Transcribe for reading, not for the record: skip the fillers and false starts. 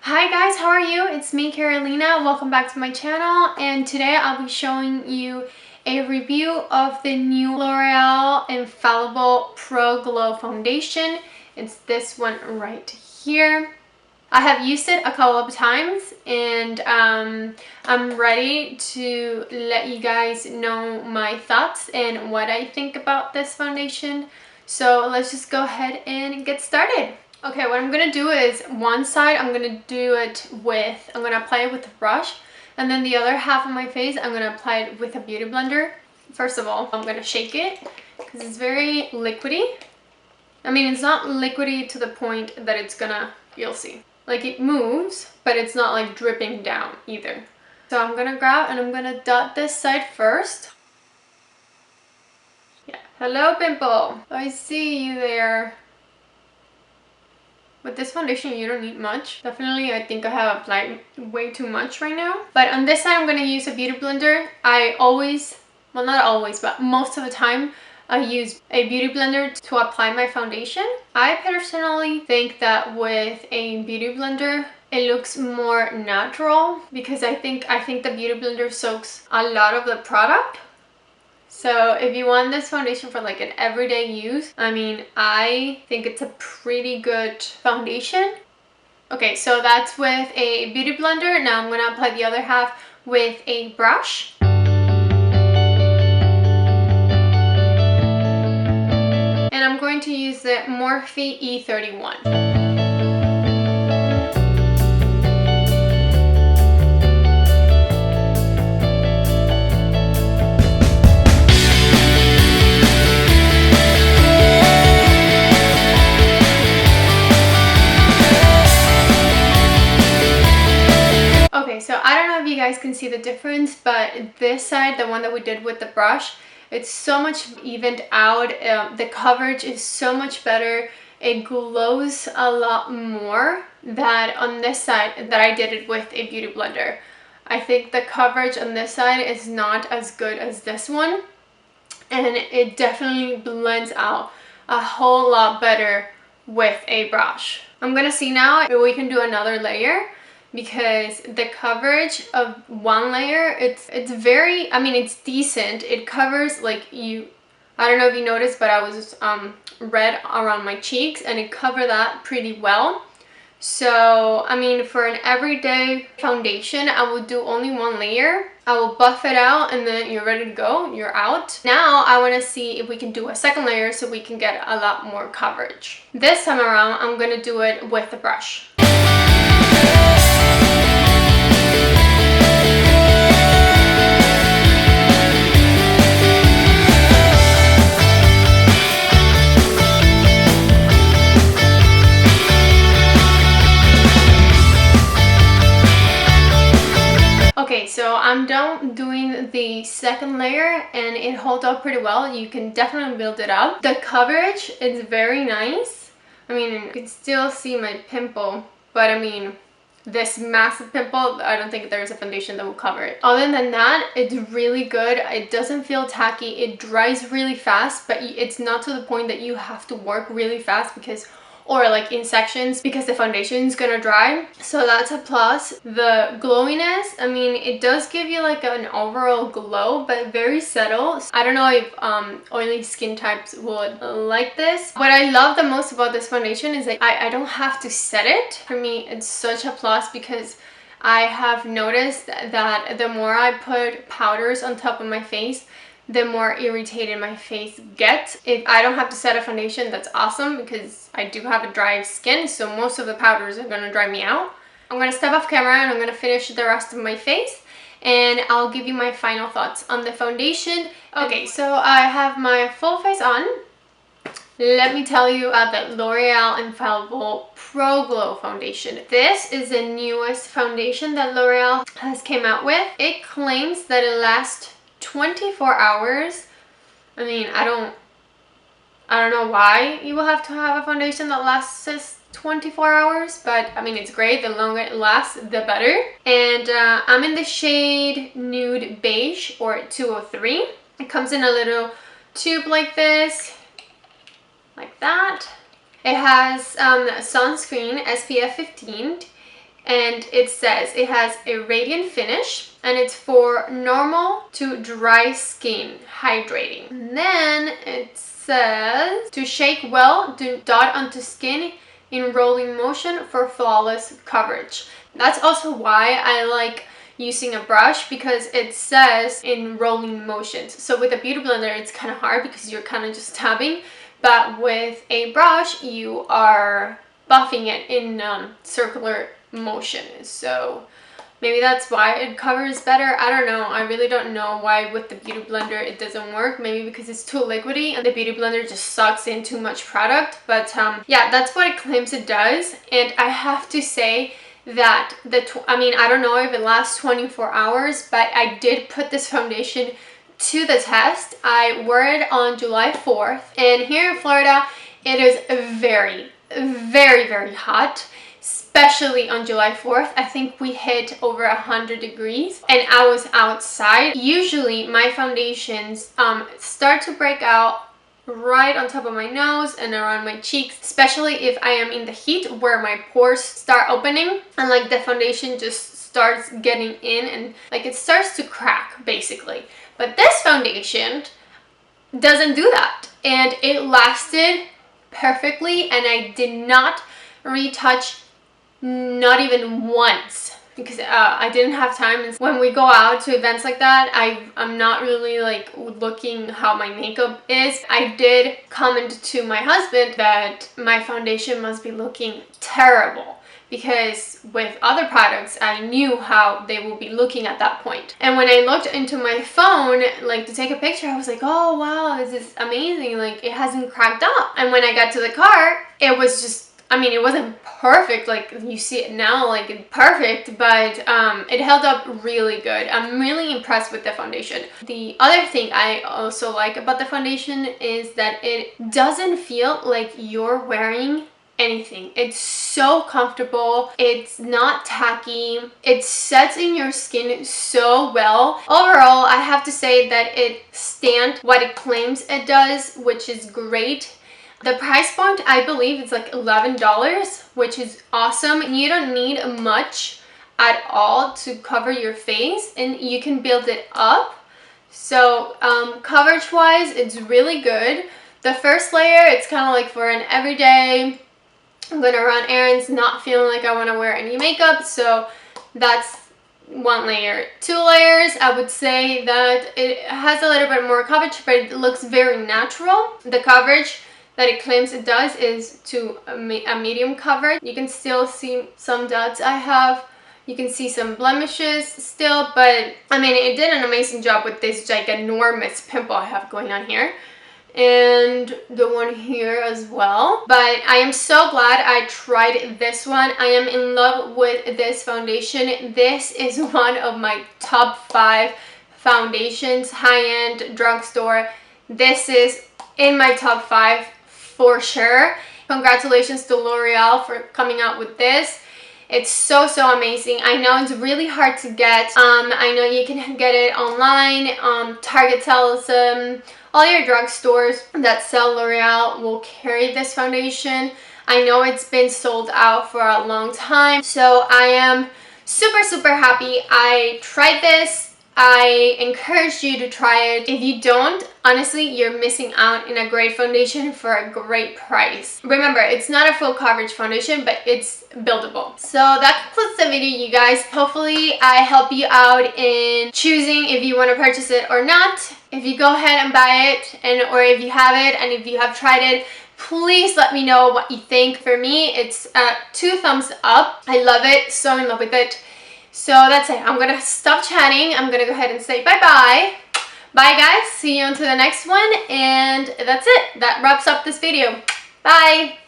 Hi guys, how are you? It's me, Carolina. Welcome back to my channel, and today I'll be showing you a review of the new L'Oreal Infallible Pro Glow Foundation. It's this one right here. I have used it a couple of times, and I'm ready to let you guys know my thoughts and what I think about this foundation. So let's just go ahead and get started. Okay, what I'm gonna do is one side I'm gonna apply it with a brush, and then the other half of my face I'm gonna apply it with a beauty blender. First of all, I'm gonna shake it because it's very liquidy. I mean, it's not liquidy to the point that it's gonna, you'll see. Like, it moves, but it's not like dripping down either. So I'm gonna grab and I'm gonna dot this side first. Yeah, hello pimple, I see you there. With this foundation, you don't need much. Definitely, I think I have applied way too much right now. But on this side, I'm going to use a beauty blender. I always, well, not always, but most of the time, I use a beauty blender to apply my foundation. I personally think that with a beauty blender, it looks more natural because I think the beauty blender soaks a lot of the product. So if you want this foundation for like an everyday use, I mean, I think it's a pretty good foundation. Okay, so that's with a beauty blender. Now I'm gonna apply the other half with a brush. And I'm going to use the Morphe E31. Okay, so I don't know if you guys can see the difference, but this side, the one that we did with the brush, it's so much evened out. The coverage is so much better. It glows a lot more than on this side that I did it with a beauty blender. I think the coverage on this side is not as good as this one, and it definitely blends out a whole lot better with a brush. I'm gonna see now if we can do another layer, because the coverage of one layer, it's very, I mean, it's decent. It covers, like, I don't know if you noticed, but I was red around my cheeks, and it covered that pretty well. So, I mean, for an everyday foundation, I will do only one layer. I will buff it out, and then you're ready to go. You're out. Now, I want to see if we can do a second layer so we can get a lot more coverage. This time around, I'm going to do it with the brush. Okay, so I'm done doing the second layer, and it holds up pretty well. You can definitely build it up. The coverage is very nice. I mean, you can still see my pimple, but I mean, this massive pimple, I don't think there's a foundation that will cover it. Other than that, it's really good. It doesn't feel tacky. It dries really fast, but it's not to the point that you have to work really fast or like in sections, because the foundation is gonna dry. So that's a plus. The glowiness, I mean, it does give you like an overall glow, but very subtle. I don't know if oily skin types would like this. What I love the most about this foundation is that I don't have to set it. For me, it's such a plus, because I have noticed that the more I put powders on top of my face, the more irritated my face gets. If I don't have to set a foundation, that's awesome, because I do have a dry skin, so most of the powders are gonna dry me out. I'm gonna step off camera and I'm gonna finish the rest of my face, and I'll give you my final thoughts on the foundation. Okay, so I have my full face on. Let me tell you about the L'Oreal Infallible Pro Glow Foundation. This is the newest foundation that L'Oreal has came out with. It claims that it lasts 24 hours. I mean, I don't know why you will have to have a foundation that lasts 24 hours, but I mean, it's great. The longer it lasts, the better. And I'm in the shade Nude Beige, or 203. It comes in a little tube like this, like that. It has sunscreen SPF 15. and it says it has a radiant finish and it's for normal to dry skin, hydrating. And then it says to shake well, do dot onto skin in rolling motion for flawless coverage. That's also why I like using a brush, because it says in rolling motions. So with a beauty blender it's kind of hard because you're kind of just tabbing, but with a brush you are buffing it in circular motion. So maybe that's why it covers better. I don't know. I really don't know why with the beauty blender it doesn't work. Maybe because it's too liquidy and the beauty blender just sucks in too much product. But yeah, that's what it claims it does. And I have to say that I don't know if it lasts 24 hours, but I did put this foundation to the test. I wore it on July 4th, and here in Florida it is very, very, very hot, especially on July 4th. I think we hit over 100 degrees and I was outside. Usually my foundations start to break out right on top of my nose and around my cheeks, especially if I am in the heat where my pores start opening and like the foundation just starts getting in and like it starts to crack basically. But this foundation doesn't do that, and it lasted perfectly, and I did not retouch, not even once, because I didn't have time. And when we go out to events like that, I'm not really like looking how my makeup is. I did comment to my husband that my foundation must be looking terrible, because with other products I knew how they will be looking at that point. And when I looked into my phone like to take a picture, I was like, oh wow, this is amazing, like it hasn't cracked up. And when I got to the car, it was just, I mean, it wasn't perfect like you see it now, like it's perfect, but it held up really good. I'm really impressed with the foundation. The other thing I also like about the foundation is that it doesn't feel like you're wearing anything. It's so comfortable, it's not tacky, it sets in your skin so well. Overall, I have to say that it stands what it claims it does, which is great. The price point, I believe it's like $11, which is awesome. You don't need much at all to cover your face, and you can build it up. So coverage wise, it's really good. The first layer, it's kind of like for an everyday, I'm gonna run errands, not feeling like I want to wear any makeup, so that's one layer. 2 layers, I would say that it has a little bit more coverage, but it looks very natural. The coverage that it claims it does is to a medium coverage. You can still see some dots I have. You can see some blemishes still, but I mean, it did an amazing job with this ginormous pimple I have going on here, and the one here as well. But I am so glad I tried this one. I am in love with this foundation. This is one of my top 5 foundations, high-end drugstore. This is in my top 5 for sure. Congratulations to L'Oreal for coming out with this. It's so amazing. I know it's really hard to get. I know you can get it online. Target sells them. All your drugstores that sell L'Oreal will carry this foundation. I know it's been sold out for a long time, so I am super happy I tried this. I encourage you to try it. If you don't, honestly, you're missing out in a great foundation for a great price. Remember, it's not a full coverage foundation, but it's buildable. So that concludes the video, you guys. Hopefully I help you out in choosing if you want to purchase it or not. If you go ahead and buy it, or if you have it and if you have tried it, please let me know what you think. For me, it's 2 thumbs up. I love it, so in love with it. So that's it. I'm gonna stop chatting. I'm gonna go ahead and say bye-bye. Bye guys, see you on to the next one, and that's it. That wraps up this video. Bye.